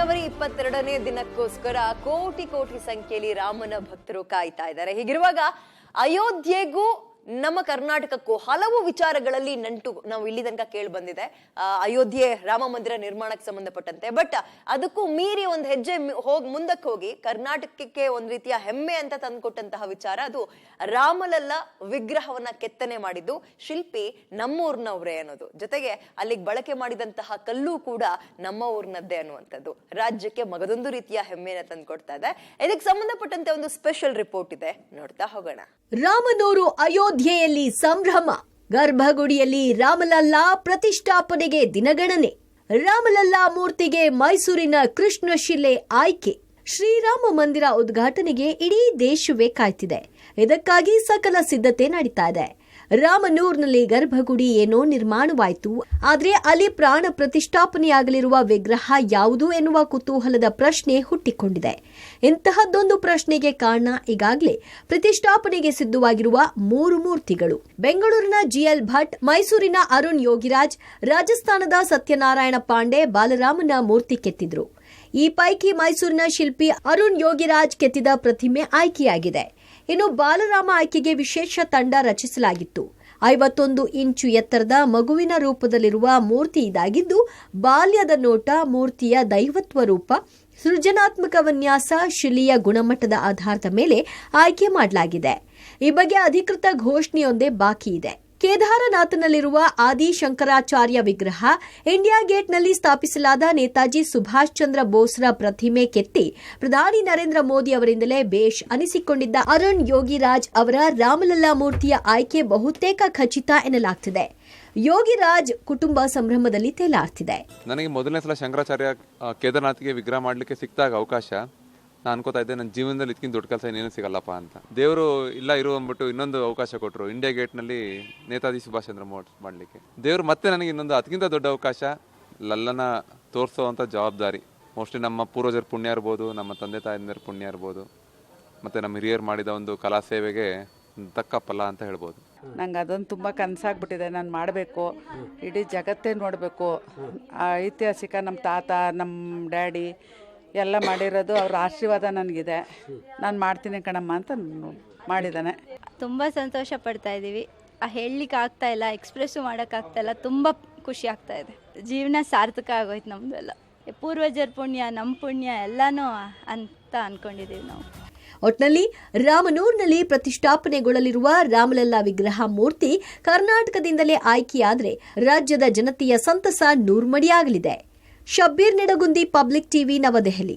February 22ನೇ ದಿನಕ್ಕೋಸ್ಕರ ಕೋಟಿ ಸಂಖ್ಯೆಯಲ್ಲಿ ರಾಮನ ಭಕ್ತರು ಕಾಯ್ತಾ ಇದ್ದಾರೆ. ಹೀಗಿರುವಾಗ ಅಯೋಧ್ಯೆಗೂ ನಮ್ಮ ಕರ್ನಾಟಕಕ್ಕೂ ಹಲವು ವಿಚಾರಗಳಲ್ಲಿ ನಂಟು ನಾವು ಇಲ್ಲಿ ತನಕ ಕೇಳಿ ಬಂದಿದೆ. ಅಯೋಧ್ಯೆ ರಾಮ ಮಂದಿರ ನಿರ್ಮಾಣಕ್ಕೆ ಸಂಬಂಧಪಟ್ಟಂತೆ. ಬಟ್ ಅದಕ್ಕೂ ಮೀರಿ ಒಂದು ಹೆಜ್ಜೆ ಮುಂದಕ್ಕೆ ಹೋಗಿ ಕರ್ನಾಟಕಕ್ಕೆ ಒಂದ್ ರೀತಿಯ ಹೆಮ್ಮೆ ಅಂತ ತಂದುಕೊಟ್ಟಂತಹ ವಿಚಾರ ಅದು ರಾಮಲಲ್ಲ ವಿಗ್ರಹವನ್ನ ಕೆತ್ತನೆ ಮಾಡಿದ್ದು ಶಿಲ್ಪಿ ನಮ್ಮೂರ್ನವ್ರೇ ಅನ್ನೋದು. ಜೊತೆಗೆ ಅಲ್ಲಿಗೆ ಬಳಕೆ ಮಾಡಿದಂತಹ ಕಲ್ಲು ಕೂಡ ನಮ್ಮ ಊರ್ನದ್ದೇ ಅನ್ನುವಂಥದ್ದು ರಾಜ್ಯಕ್ಕೆ ಮಗದೊಂದು ರೀತಿಯ ಹೆಮ್ಮೆಯನ್ನ ತಂದುಕೊಡ್ತಾ ಇದೆ. ಇದಕ್ಕೆ ಸಂಬಂಧಪಟ್ಟಂತೆ ಒಂದು ಸ್ಪೆಷಲ್ ರಿಪೋರ್ಟ್ ಇದೆ, ನೋಡ್ತಾ ಹೋಗೋಣ. ರಾಮನೂರು ಅಯೋಧ್ಯೆಯಲ್ಲಿ ಸಂಭ್ರಮ. ಗರ್ಭಗುಡಿಯಲ್ಲಿ ರಾಮಲಲ್ಲಾ ಪ್ರತಿಷ್ಠಾಪನೆಗೆ ದಿನಗಣನೆ. ರಾಮಲಲ್ಲಾ ಮೂರ್ತಿಗೆ ಮೈಸೂರಿನ ಕೃಷ್ಣಶಿಲೆ ಆಯ್ಕೆ. ಶ್ರೀರಾಮ ಮಂದಿರ ಉದ್ಘಾಟನೆಗೆ ಇಡೀ ದೇಶವೇ ಕಾಯ್ತಿದೆ. ಇದಕ್ಕಾಗಿ ಸಕಲ ಸಿದ್ಧತೆ ನಡೀತಾ ಇದೆ. ರಾಮನೂರ್ನಲ್ಲಿ ಗರ್ಭಗುಡಿ ಏನೋ ನಿರ್ಮಾಣವಾಯಿತು, ಆದ್ರೆ ಅಲ್ಲಿ ಪ್ರಾಣ ಪ್ರತಿಷ್ಠಾಪನೆಯಾಗಲಿರುವ ವಿಗ್ರಹ ಯಾವುದು ಎನ್ನುವ ಕುತೂಹಲದ ಪ್ರಶ್ನೆ ಹುಟ್ಟಿಕೊಂಡಿದೆ. ಇಂತಹದ್ದೊಂದು ಪ್ರಶ್ನೆಗೆ ಕಾರಣ ಈಗಾಗಲೇ ಪ್ರತಿಷ್ಠಾಪನೆಗೆ ಸಿದ್ಧವಾಗಿರುವ 3 ಮೂರ್ತಿಗಳು. ಬೆಂಗಳೂರಿನ ಜಿಎಲ್ ಭಟ್, ಮೈಸೂರಿನ ಅರುಣ್ ಯೋಗಿರಾಜ್, ರಾಜಸ್ಥಾನದ ಸತ್ಯನಾರಾಯಣ ಪಾಂಡೆ ಬಾಲರಾಮನ ಮೂರ್ತಿ ಕೆತ್ತಿದ್ರು. ಈ ಪೈಕಿ ಮೈಸೂರಿನ ಶಿಲ್ಪಿ ಅರುಣ್ ಯೋಗಿರಾಜ್ ಕೆತ್ತಿದ ಪ್ರತಿಮೆ ಆಯ್ಕೆಯಾಗಿದೆ. ಇನ್ನು ಬಾಲರಾಮ ಆಯ್ಕೆಗೆ ವಿಶೇಷ ತಂಡ ರಚಿಸಲಾಗಿತ್ತು. 51 ಇಂಚು ಎತ್ತರದ ಮಗುವಿನ ರೂಪದಲ್ಲಿರುವ ಮೂರ್ತಿ ಇದಾಗಿದ್ದು, ಬಾಲ್ಯದ ನೋಟ, ಮೂರ್ತಿಯ ದೈವತ್ವ ರೂಪ, ಸೃಜನಾತ್ಮಕ ವಿನ್ಯಾಸ, ಶಿಲೆಯ ಗುಣಮಟ್ಟದ ಆಧಾರದ ಮೇಲೆ ಆಯ್ಕೆ ಮಾಡಲಾಗಿದೆ. ಈ ಬಗ್ಗೆ ಅಧಿಕೃತ ಘೋಷಣೆಯೊಂದೇ ಬಾಕಿ ಇದೆ. ಕೇದಾರನಾಥನಲ್ಲಿರುವ ಆದಿ ಶಂಕರಾಚಾರ್ಯ ವಿಗ್ರಹ, ಇಂಡಿಯಾ ಗೇಟ್ನಲ್ಲಿ ಸ್ಥಾಪಿಸಲಾದ ನೇತಾಜಿ ಸುಭಾಷ್ ಚಂದ್ರ ಬೋಸ್ರ ಪ್ರತಿಮೆ ಕೆತ್ತಿ ಪ್ರಧಾನಿ ನರೇಂದ್ರ ಮೋದಿ ಅವರಿಂದಲೇ ಬೇಷ್ ಅನಿಸಿಕೊಂಡಿದ್ದ ಅರುಣ್ ಯೋಗಿರಾಜ್ ಅವರ ರಾಮಲಲ್ಲಾ ಮೂರ್ತಿಯ ಆಯ್ಕೆ ಬಹುತೇಕ ಖಚಿತ ಎನ್ನಲಾಗ್ತಿದೆ. ಯೋಗಿರಾಜ್ ಕುಟುಂಬ ಸಂಭ್ರಮದಲ್ಲಿ ತೇಲಾಡ್ತಿದೆ. ನನಗೆ ಮೊದಲನೇ ಸಲ ಶಂಕರಾಚಾರ್ಯ ಕೇದಾರನಾಥ್ಗೆ ವಿಗ್ರಹ ಮಾಡಲಿಕ್ಕೆ ಸಿಕ್ಕಿದಾಗ ಅವಕಾಶ, ನಾನು ಅನ್ಕೋತಾ ಇದ್ದೆ ನನ್ನ ಜೀವನದಲ್ಲಿ ಇದಕ್ಕಿಂತ ದೊಡ್ಡ ಕೆಲಸ ಇನ್ನೇನು ಸಿಗಲ್ಲಪ್ಪ ಅಂತ. ದೇವರು ಇಲ್ಲ ಇರು ಅಂದ್ಬಿಟ್ಟು ಇನ್ನೊಂದು ಅವಕಾಶ ಕೊಟ್ಟರು, ಇಂಡಿಯಾ ಗೇಟ್ನಲ್ಲಿ ನೇತಾಜಿ ಸುಭಾಷ್ ಚಂದ್ರ ಬೋಸ್ ಮಾಡಲಿಕ್ಕೆ. ದೇವರು ಮತ್ತೆ ನನಗೆ ಇನ್ನೊಂದು ಅದಕ್ಕಿಂತ ದೊಡ್ಡ ಅವಕಾಶ, ಲಲ್ಲನ ತೋರಿಸೋವಂಥ ಜವಾಬ್ದಾರಿ. ಮೋಸ್ಟ್ಲಿ ನಮ್ಮ ಪೂರ್ವಜರ ಪುಣ್ಯ ಇರ್ಬೋದು, ನಮ್ಮ ತಂದೆ ತಾಯಿಯರ ಪುಣ್ಯ ಇರ್ಬೋದು, ಮತ್ತು ನಮ್ಮ ಹಿರಿಯರು ಮಾಡಿದ ಒಂದು ಕಲಾ ಸೇವೆಗೆ ತಕ್ಕ ಫಲ ಅಂತ ಹೇಳ್ಬೋದು. ನಂಗೆ ಅದೊಂದು ತುಂಬ ಕನಸಾಗ್ಬಿಟ್ಟಿದೆ. ನಾನು ಮಾಡಬೇಕು, ಇಡೀ ಜಗತ್ತೇ ನೋಡಬೇಕು. ಐತಿಹಾಸಿಕ ನಮ್ಮ ತಾತ, ನಮ್ಮ ಡ್ಯಾಡಿ ಎಲ್ಲ ಮಾಡಿರೋದು, ಅವ್ರ ಆಶೀರ್ವಾದ ನನಗಿದೆ. ನಾನು ಮಾಡ್ತೀನಿ ಕಣಮ್ಮ ಅಂತ ಮಾಡಿದ್ದಾನೆ. ತುಂಬ ಸಂತೋಷ ಪಡ್ತಾ ಇದ್ದೀವಿ. ಹೇಳಲಿಕ್ಕೆ ಆಗ್ತಾ ಇಲ್ಲ, ಎಕ್ಸ್ಪ್ರೆಸ್ಸು ಮಾಡೋಕ್ಕಾಗ್ತಾ ಇಲ್ಲ. ತುಂಬ ಖುಷಿ ಆಗ್ತಾ ಇದೆ. ಜೀವನ ಸಾರ್ಥಕ ಆಗೋಯ್ತು ನಮ್ಮದೆಲ್ಲ. ಪೂರ್ವಜರ ಪುಣ್ಯ, ನಮ್ಮ ಪುಣ್ಯ ಎಲ್ಲನೂ ಅಂತ ಅಂದ್ಕೊಂಡಿದ್ದೀವಿ ನಾವು. ಒಟ್ನಲ್ಲಿ ರಾಮನೂರ್ನಲ್ಲಿ ಪ್ರತಿಷ್ಠಾಪನೆಗೊಳ್ಳಲಿರುವ ರಾಮಲಲ್ಲಾ ವಿಗ್ರಹ ಮೂರ್ತಿ ಕರ್ನಾಟಕದಿಂದಲೇ ಆಯ್ಕೆಯಾದರೆ ರಾಜ್ಯದ ಜನತೆಯ ಸಂತಸ ನೂರ್ಮಡಿಯಾಗಲಿದೆ. ಶಬ್ಬೀರ್ ನಿಡಗುಂದಿ, ಪಬ್ಲಿಕ್ ಟಿವಿ, ನವದೆಹಲಿ.